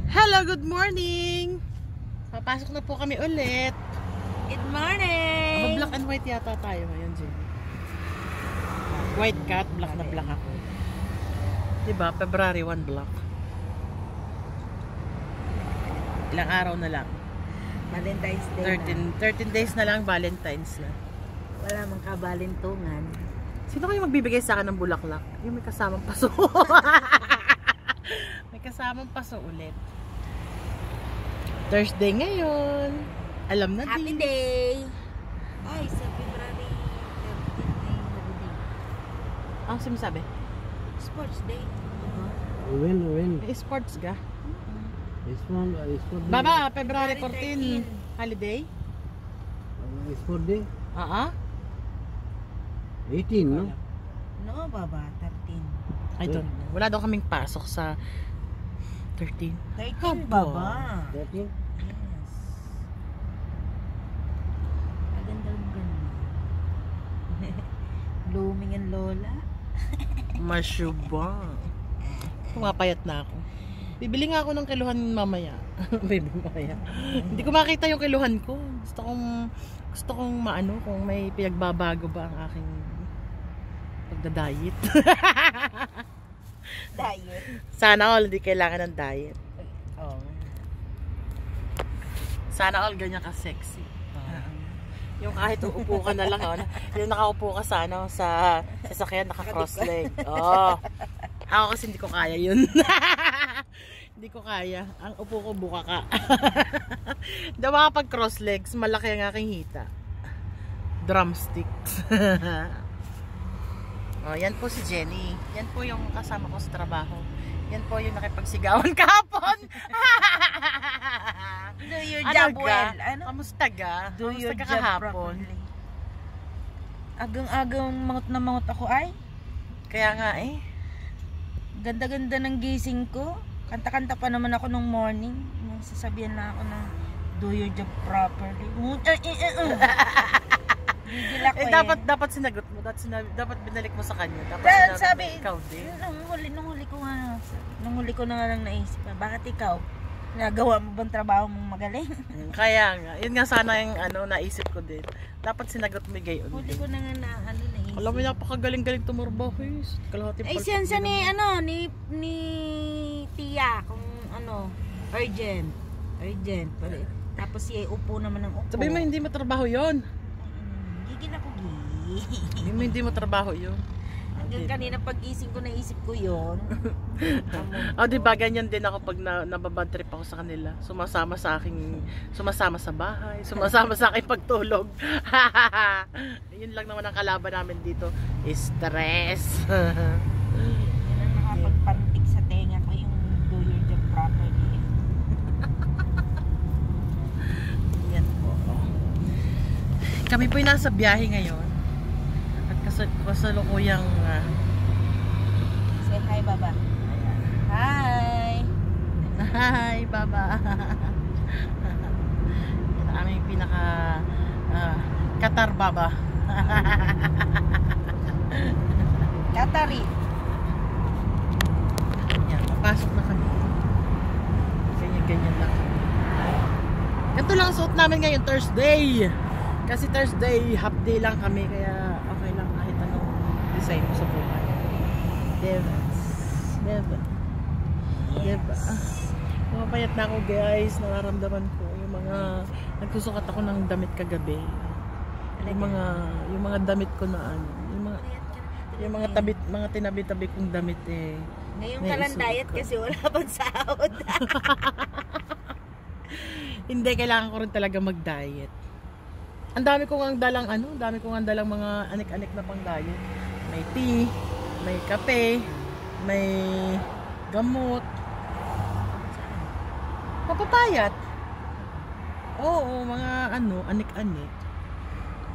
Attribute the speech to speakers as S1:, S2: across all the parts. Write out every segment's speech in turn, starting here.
S1: Hello, good morning! Papasok na po kami ulit.
S2: Good morning!
S1: Black and white yata tayo ngayon, Jenny. White cat, black na black ako. Diba? February 1 black. Ilang araw na lang.
S2: Valentine's Day
S1: 13 days na lang, Valentine's na.
S2: Wala mang kabalintungan.
S1: Sino kayo magbibigay sa akin ng bulaklak? Yung may kasamang paso. May kasamang paso ulit. Thursday ngayon. Alam na
S2: Happy
S1: din.
S2: day! Ay, sa February 13 ay holiday.
S1: Ang sinasabi?
S2: Sports day.
S3: When?
S1: May sports ga?
S3: Sport day.
S1: Baba, February 14. Holiday?
S3: Sport day. 18, no?
S2: No, baba, 13.
S1: I don't know. Wala daw kaming pasok sa 13.
S2: 13, baba.
S3: 13?
S2: Yes. Maganda ang ganda. Blooming ang lola.
S1: Masyubang. Pumapayat na ako. Bibili nga ako ng kiluhan mamaya. Mamaya. Hindi ko makita yung kiluhan ko. Gusto kong maano kung may pinagbabago ba ang aking pagda-diet.
S2: Diet.
S1: Sana all hindi kailangan ng diet.
S2: Oh.
S1: Sana all ganyan ka sexy. Yung kahit uupo ka na lang, yung nakaupo ka sa sa sasakyan naka-cross leg. Oh. Ako kasi hindi ko kaya yun. Hindi ko kaya. Ang upo ko buka ka. Daw makapag cross legs, malaki ang aking hita. Drumsticks. Oh, yan po si Jenny. Yan po yung kasama ko sa trabaho. Yan po yung nakipagsigawan kahapon.
S2: Do your job well. Ano?
S1: Kamusta ga?
S2: Do
S1: Kamusta
S2: your
S1: ka
S2: job
S1: kahapon?
S2: properly. Agang-agang mangot na mangot ako ay.
S1: Kaya nga eh.
S2: Ganda-ganda ng gising ko. Kanta-kanta pa naman ako nung morning. Sasabihan na ako na do your job properly. Gigil ako
S1: Dapat sinagot mo. Dapat binalik mo sa kanya. Dapat
S2: Dahil
S1: sinabi
S2: sabi,
S1: mo, ikaw din.
S2: nung huli ko na nga lang naisip, bakit ikaw? Nagawa mo bang trabaho mong magaling?
S1: Kaya nga. Yun nga sana yung naisip ko din. Dapat sinagot mo gayon.
S2: Huli ko na nga naisip.
S1: Alam mo, napakagaling-galing tumurbo.
S2: Ay, siyansa ni Tia, kung urgent. Tapos siya upo naman ng upo.
S1: Sabi mo, hindi mo trabaho yun.
S2: Gigil ako,
S1: Hindi mo trabaho yun.
S2: Hanggang kanina pag-gising ko, naisip ko yun.
S1: Diba, ganyan din ako pag nababad trip ako sa kanila. Sumasama sa bahay, sumasama sa aking pagtulog. Yun lang naman ang kalaban namin dito. Stress.
S2: Yan ang nakapagpantik sa tenga ko, yung do your job properly.
S1: Yan po. Kami po yung nasa biyahe ngayon. At kasalukuyang
S2: Say hi, Baba. Hi!
S1: hi, Baba. Yan ang aming pinaka Qatar Baba.
S2: Katari.
S1: Yan, papasok na kami. Ganyan lang. Ganito lang suot namin ngayon, Thursday. Kasi Thursday, half day lang kami. Kaya okay lang kahit anong design mo sa buhay. Diba? Pumapayat na ako, guys. Nararamdaman ko yung mga nagsusukat ako ng damit kagabi. Yung mga damit ko na yung mga tinabi-tabi kong damit
S2: Ngayon ka lang diet kasi wala pang sahod.
S1: Hindi, kailangan ko rin talaga mag-diet. Ang dami kong ang dalang mga anik-anik na pang diet. May tea, may kape, may gamot. Papapayat. Oo, mga anik-anik.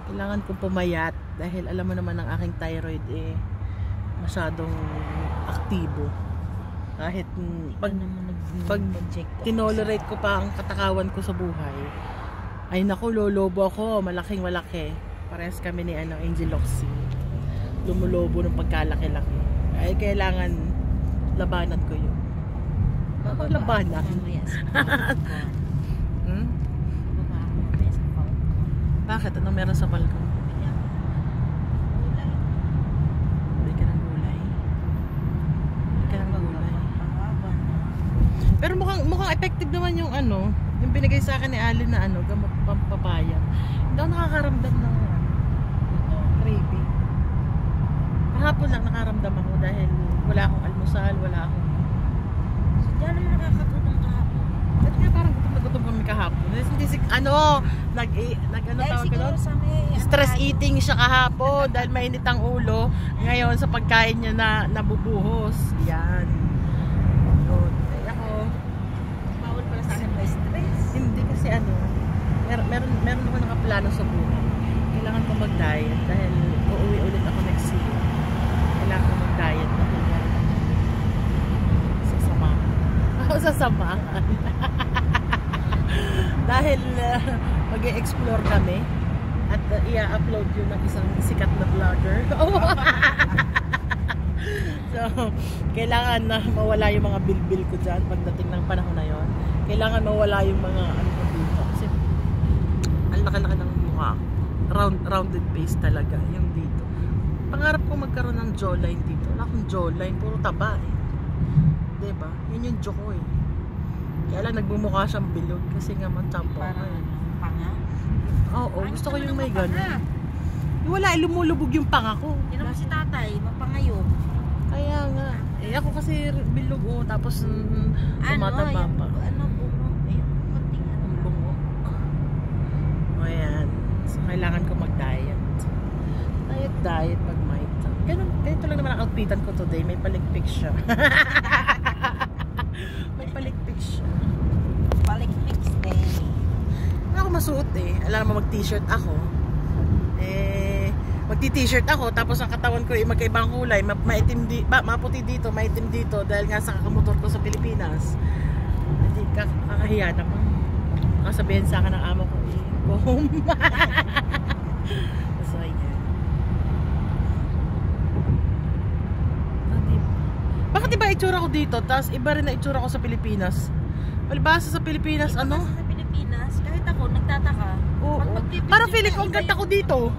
S1: Kailangan kong pumayat dahil alam mo naman ang aking thyroid masyadong aktibo. Kahit pag tinolerate ko pa ang katakawan ko sa buhay, ay naku, lolobo ako, malaking malaki. Parehas kami ni Angel Loxy. Lumulobo ng pagkalaki-laki. Ay kailangan labanan ko yun.
S2: Bababa
S1: labanan.
S2: ako mamaya sa balcon.
S1: Hmm?
S2: Bababa ako mamaya sa balcon.
S1: Bakit? Anong meron sa balcon?
S2: Bili ako. Gulay.
S1: Bili ka ng gulay. Bili ka ng gulay.
S2: Pangaba na.
S1: Pero mukhang effective naman yung ano, yung binigay sa akin ni Alin na ano, gamot pampapaya. Hindi ako nakakaramdam ng craving. Kahapon lang nakaramdam ako dahil wala akong almusal, wala akong...
S2: Diyan naman nakakatutong kahapon.
S1: Ba't nga parang gutom na gutom kami kahapon? Hindi ano, ano
S2: Dahil
S1: tawag ka
S2: siguro
S1: doon?
S2: sa may...
S1: Stress eating siya kahapon dahil mainit ang ulo. Ngayon sa pagkain niya na nabubuhos. Yan. Yun. Ay, ako,
S2: Bawal pala sa akin may stress.
S1: hindi kasi ano, meron ako nakaplano sa buhay. Kailangan ko mag-diet dahil uuwi ulit ako next year. Kailangan ko mag-diet dahil meron akong sasamahan. Ako sasamahan. Dahil mag-e-explore kami at i-upload yun ng isang sikat na vlogger. So, kailangan na mawala yung mga bilbil ko dyan pagdating ng panahon na yon. Kailangan mawala yung mga ano ko dito. Kasi, ang laki-laki ng mukha. Rounded face talaga yung dito. Pangarap ko magkaroon ng jawline dito. Wala akong jawline, puro taba eh. Diba? Yun yung joke ko eh. Kaya lang nagbumukha siyang bilog kasi nga matsampo ako
S2: Parang
S1: eh.
S2: panga.
S1: Oo, gusto ko yung may gano'n. Wala, lumulubog yung panga ko.
S2: Yun naman si tatay, mapangayo.
S1: Kaya nga. Eh ako kasi bilog oh, tapos tumataba pa.
S2: Ano, bungo. Ayun, konting ano.
S1: Ang bungo. O yan. So, kailangan ko mag-diet. Diet pag may time. Ganito lang naman ang outfitan ko today. May palikpik siya. May palikpik siya.
S2: Balik fix day.
S1: Wala ako masuot eh. Alam mo mag-t-shirt ako. Magti-t-shirt ako tapos ang katawan ko ay magkaibang kulay, maputi dito, maitim dito dahil nga sa kakamotor ko sa Pilipinas. Hindi kakahiya naman. Nakasabihin sa akin ng amo ko, go home. So, ayan. Bakit iba itsura ko dito tapos iba rin na itsura ko sa Pilipinas? Palibasa sa Pilipinas,
S2: Ikaw
S1: ano?
S2: kasi sa Pilipinas, kahit ako, nagtataka.
S1: Oo. Parang feeling ko ang ganda ko dito.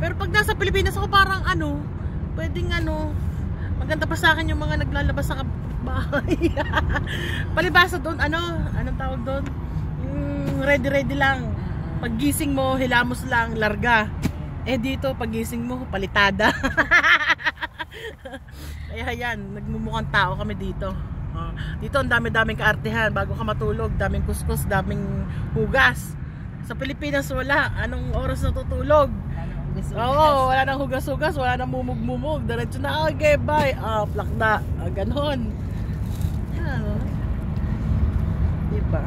S1: Pero pag nasa Pilipinas ako parang ano, pwedeng ano, maganda pa sa akin yung mga naglalabas sa bahay. Palibasa doon, anong tawag doon? Ready lang. Pag gising mo, hilamos lang, larga. Eh dito, pag gising mo, palitada. Kaya yan, nagmumukhang tao kami dito. Dito ang dami-daming kaartehan. Bago ka matulog, daming kuskus, daming hugas. Sa Pilipinas wala. Anong oras natutulog? Oo, wala nang hugas-hugas, wala nang mumug-mumug. Diretso na, okay, bye. Plakda. Ganon. Ano? Diba?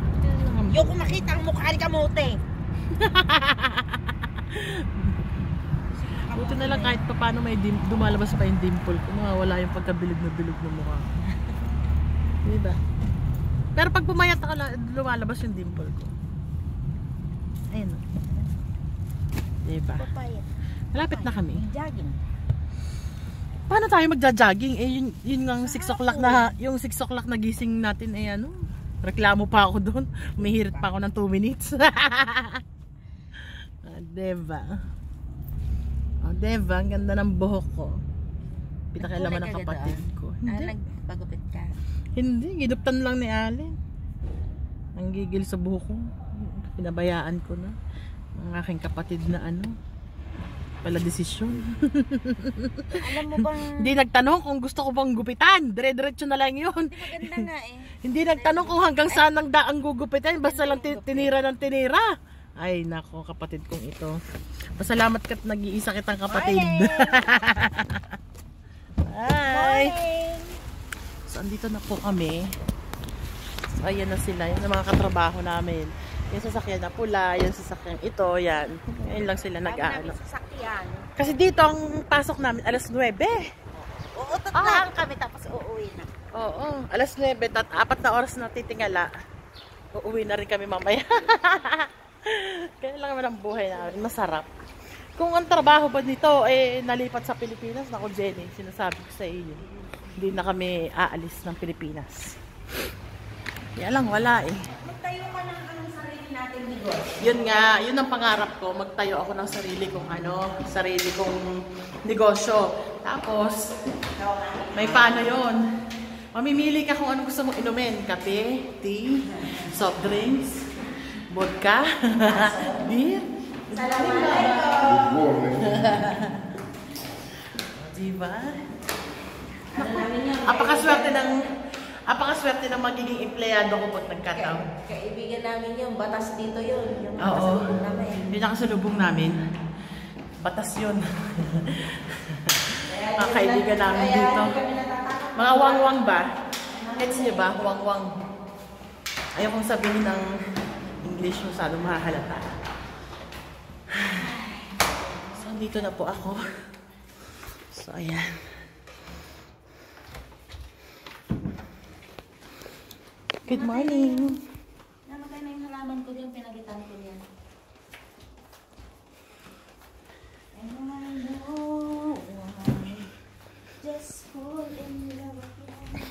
S2: Yung kung makita ang mukha ni kamote.
S1: Buti na lang kahit pa paano may dumalabas pa yung dimple ko. Wala yung pagkabilog na bilog ng mukha. Diba? Pero pag pumayat ako, lumalabas yung dimple ko. Ayun o. Diba?
S2: Papayat.
S1: Malapit na kami.
S2: Jogging.
S1: Paano tayo magja-jogging? Eh yun ng 6 o'clock na, yung 6 o'clock na gising natin eh ano? Reklamo pa ako doon. Umihirit pa ako ng 2 minutes. Diba? Diba? Ang ganda ng buhok ko. Pinakialaman ng kapatid ko. Hindi.
S2: Nagpagupit ka.
S1: Hindi. Ginuptan lang ni Allen. Ang gigil sa buhok ko. Pinabayaan ko na. Ang aking kapatid na pala desisyon.
S2: Alam mo bang...
S1: Hindi nagtanong kung gusto ko bang gupitan. Dire-diretso na lang yun.
S2: Hindi maganda nga eh.
S1: Hindi nagtanong kung hanggang saan ang daang gugupitan. Basta lang tinira ng tinira. Ay nako, kapatid kong ito. Pasalamat ka't nag-iisa kitang kapatid. Hi! So andito na po kami. So ayan na sila. Yan ang mga katrabaho namin. Yung sasakyan na pula, yung sasakyan ito, yan. Ngayon lang sila nag-aano. Kasi dito ang pasok namin alas 9.
S2: Uutot lang kami tapos uuwi na.
S1: Oo, alas 9 at 4 na oras na titingala. Uuwi na rin kami mamaya. Kaya lang naman ang buhay namin, masarap. Kung ang trabaho ba nito nalipat sa Pilipinas, nako Jenny, sinasabi ko sa iyo. Hindi na kami aalis ng Pilipinas. Yan lang, wala eh.
S2: Magtayo ka ng anong sarili natin negosyo.
S1: Yun nga, yun ang pangarap ko. Magtayo ako ng sarili kong negosyo. Tapos, may paano yun. Mamimili ka kung ano gusto mong inumin. Kape, tea, soft drinks, vodka, beer.
S2: Assalamualaikum.
S1: Diba?
S2: Ano namin yun?
S1: Apakaswerte ng magiging empleyado ko pag nagkataon.
S2: Kaibigan namin yung batas dito yun. Yung
S1: Oo.
S2: kasalubong namin.
S1: Yung nakasalubong namin. Batas yun. Mga kaibigan namin dito. Mga wangwang ba? Gets niyo ba? Wangwang. Ayaw kong sabihin ng English masyadong mahahalata. So, dito na po ako. So, ayan. Good morning.
S2: Namatay na yung halaman ko dyan, pinagitan ko yan. And I know why. Just fall in love again.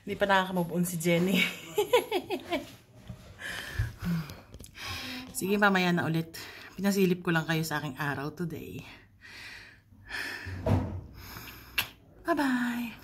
S1: Hindi pa nakaka-move on si Jenny. Sige, mamaya na ulit. Pinasilip ko lang kayo sa aking araw today. Bye-bye!